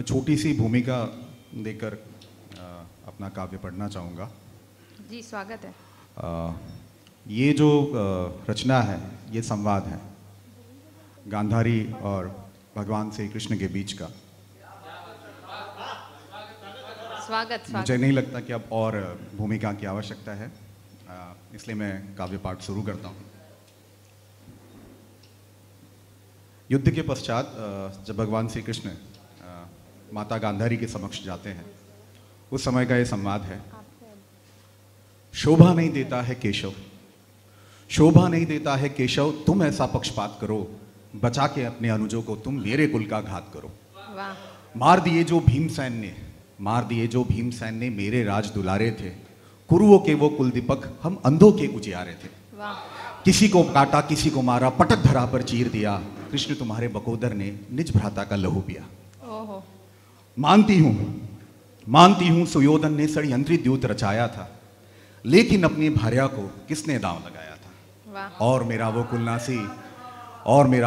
मैं छोटी सी भूमिका देकर अपना काव्य पढ़ना चाहूँगा। जी स्वागत है। ये जो रचना है ये संवाद है गांधारी और भगवान श्री कृष्ण के बीच का। स्वागत। मुझे नहीं लगता कि अब और भूमिका की आवश्यकता है, इसलिए मैं काव्य पाठ शुरू करता हूँ। युद्ध के पश्चात जब भगवान श्री कृष्ण माता गांधारी के समक्ष जाते हैं, उस समय का ये संवाद है। शोभा नहीं देता है केशव, शोभा नहीं देता है केशव, तुम ऐसा पक्षपात करो, बचा के अपने अनुजों को तुम मेरे कुल का घात करो। वाह। मार दिए जो भीमसेन ने, मार दिए जो भीमसेन ने मेरे राज दुलारे थे, कुरुओं के वो कुलदीपक हम अंधों के उजियारे थे। वाह। किसी को काटा किसी को मारा, पटक धरा पर चीर दिया, कृष्ण तुम्हारे बकोदर ने निज भ्राता का लहू पिया। ओहो। मानती हूं सुयोधन ने षड्यंत्री द्यूत रचाया था, लेकिन अपनी भार्या को किसने दांव लगाया था। वाह। और मेरा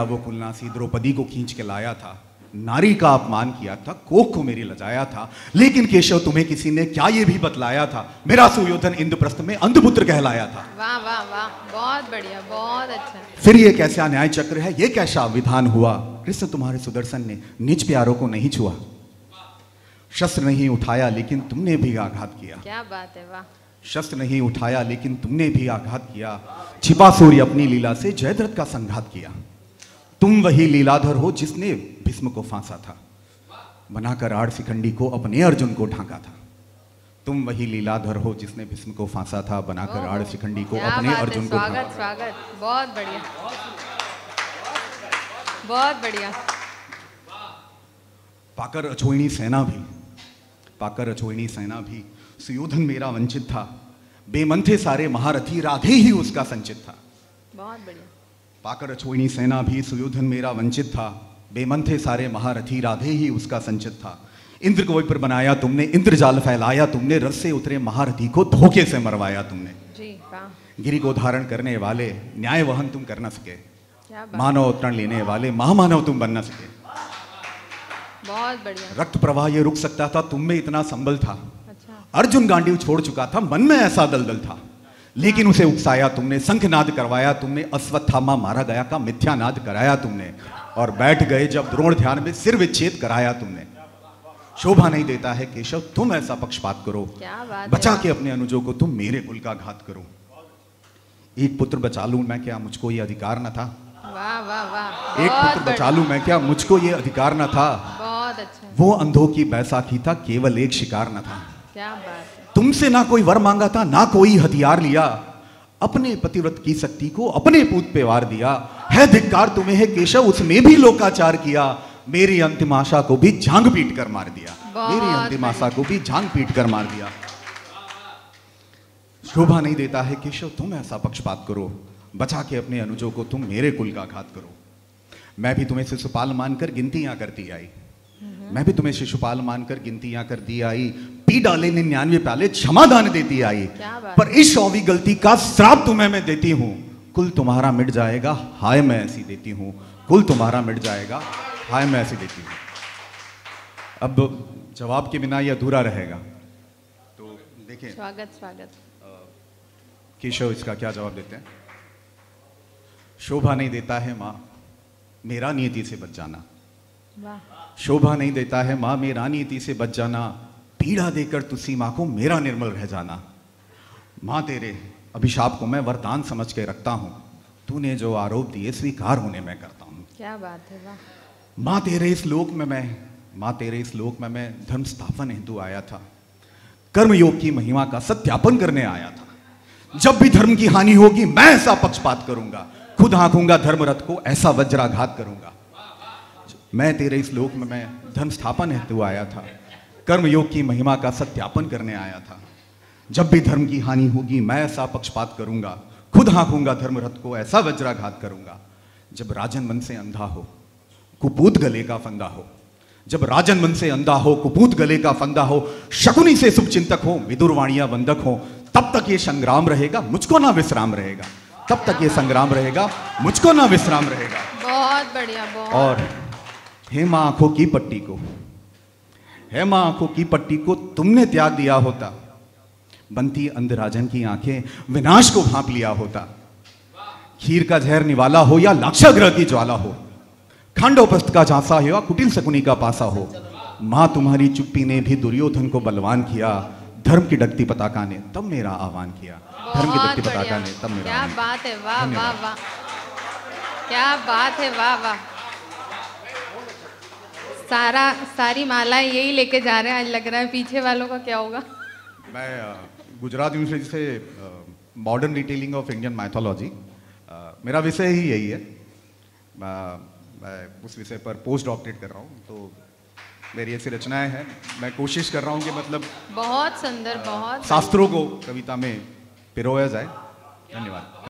वो कुलनासी द्रौपदी को खींच के लाया था, नारी का अपमान किया था, कोख को मेरी लजाया था, लेकिन केशव तुम्हें किसी ने क्या ये भी बतलाया था, मेरा सुयोधन इंद्रप्रस्थ में अंधपुत्र कहलाया था। वाह वाह वाह, बहुत बढ़िया, बहुत अच्छा। फिर ये कैसा न्याय चक्र है, ये कैसा विधान हुआ, कृष्ण तुम्हारे सुदर्शन ने निज प्यारों को नहीं छुआ, शस्त्र नहीं उठाया लेकिन तुमने भी आघात किया। क्या बात है, वाह। शस्त्र नहीं उठाया लेकिन तुमने भी आघात किया, छिपा सूर्य अपनी लीला से जयद्रथ का संघात किया। तुम वही लीलाधर हो जिसने भीष्म को फांसा था, बनाकर आड़ शिखंडी को अपने अर्जुन को ढांका था। तुम वही लीलाधर हो जिसने भीष्म को फांसा था, बनाकर आड़ शिखंडी को अपने अर्जुन को ढांका था। स्वागत, बहुत बढ़िया, बहुत बढ़िया। पाकर अछोइनी सेना भी सुयोधन मेरा वंचित था, बेमंथे सारे महारथी राधे ही उसका संचित था। बहुत बढ़िया। पाकर अछोइनी सेना भी सुयोधन मेरा वंचित था, बेमंथे सारे महारथी राधे ही उसका संचित था। इंद्र को विप्र बनाया तुमने, इंद्रजाल फैलाया तुमने, रथ से उतरे महारथी को धोखे से मरवाया तुमने। जी वाह। गिरि को धारण करने वाले न्याय वहन तुम कर न सके, क्या बात। मानव अवतरण लेने वाले महामानव तुम बन न सके। बहुत बढ़िया। रक्त प्रवाह ये रुक सकता था, तुम में इतना संबल था। अच्छा। अर्जुन गांडीव छोड़ चुका था, मन में ऐसा दलदल था, लेकिन उसे उकसाया तुमने, शंखनाद करवाया तुमने, अश्वत्थामा मारा गया का मिथ्यानाद कराया तुमने, और बैठ गए जब द्रोण ध्यान में सिर विच्छेद कराया तुमने। शोभा नहीं देता है केशव, तुम ऐसा पक्षपात करो, क्या बात। बचा के अपने अनुजों को तुम मेरे कुल का घात करो। एक पुत्र बचा लूं मैं, क्या मुझको ये अधिकार न था। वाह वाह वाह। एक पुत्र बचा लूं मैं, क्या मुझको ये अधिकार न था। बहुत अच्छा। वो अंधों की बैसाखी था, केवल एक शिकार न था। क्या बात है। तुमसे ना कोई वर मांगा था, ना कोई हथियार लिया, अपने पतिव्रत की शक्ति को अपने पूत पे वार दिया। है धिक्कार तुम्हें है केशव, उसमें भी लोकाचार किया, मेरी अंतिम आशा को भी झांग पीट कर मार दिया। मेरी अंतिम आशा को भी झांग पीट कर मार दिया। शोभा नहीं देता है केशव, तुम ऐसा पक्षपात करो, बचा के अपने अनुजों को तुम मेरे कुल का घात करो। मैं भी तुम्हें शिशुपाल मानकर गिनतियां करती आई, मैं भी तुम्हें शिशुपाल मानकर गिनतियां करती आई, पी डाले 99 प्याले क्षमा दान देती आई, पर इस 100वीं गलती का श्राप तुम्हें मैं देती हूं, कुल तुम्हारा मिट जाएगा, हाय मैं ऐसी देती हूं, कुल तुम्हारा मिट जाएगा, हाय मैं ऐसी देती हूं। अब जवाब के बिना यह अधूरा रहेगा, तो देखिए स्वागत। केशव इसका क्या जवाब देते हैं। शोभा नहीं देता है माँ मेरा नियति से बच जाना, शोभा नहीं देता है माँ मेरा नीति से बच जाना, पीड़ा देकर तुसी माँ को मेरा निर्मल रह जाना। माँ तेरे अभिशाप को मैं वरदान समझ के रखता हूँ, तूने जो आरोप दिए स्वीकार होने मैं करता हूँ। क्या बात है, वाह। माँ तेरे इस लोक में मैं धर्म स्थापन हेतु आया था, कर्म योग की महिमा का सत्यापन करने आया था। जब भी धर्म की हानि होगी मैं ऐसा पक्षपात करूंगा, खुद हाँकूंगा धर्म रथ को, ऐसा वज्राघात करूंगा। मैं तेरे इस लोक में मैं धर्म स्थापन हेतु आया था, कर्म योग की महिमा का सत्यापन करने आया था। जब भी धर्म की हानि होगी मैं ऐसा पक्षपात करूंगा, खुद हाँकूंगा धर्म रथ को, ऐसा वज्राघात करूंगा। जब राजन मन से अंधा हो कुपूत गले का फंदा हो, जब राजन मन से अंधा हो कुपूत गले का फंदा हो, शकुनी से शुभचिंतक हो विदुरवाणियां वंदक हो, तब तक ये संग्राम रहेगा मुझको ना विश्राम रहेगा, तब तक ये संग्राम रहेगा मुझको ना विश्राम रहेगा। बहुत बढ़िया, बहुत। और हेमा आंखों की पट्टी को है मां आंखों की पट्टी को तुमने त्याग दिया होता, बनती अंधराजन की आंखें विनाश को भांप लिया होता। खीर का जहर निवाला हो या लाक्षागृह की ज्वाला हो, खांडोपस्थ का झांसा हो या कुटिल शकुनी का पासा हो, मां तुम्हारी चुप्पी ने भी दुर्योधन को बलवान किया। धर्म की डगती पताका ने तब मेरा आह्वान किया। धर्म की डगती पताका ने तब मेरा क्या आह्वान किया। बात है, वाह वाह वाह, क्या बात है, वाह वाह। सारी मालाएं यही लेके जा रहे हैं, आज लग रहा है पीछे वालों का क्या होगा। मैं गुजरात यूनिवर्सिटी से modern detailing of Indian mythology, मेरा विषय ही यही है। मैं उस विषय पर पोस्ट डॉक्टरेट कर रहा हूँ, तो मेरी ऐसी रचनाएं हैं। मैं कोशिश कर रहा हूँ कि मतलब बहुत सुंदर, बहुत शास्त्रों को कविता में पिरोया जाए। धन्यवाद।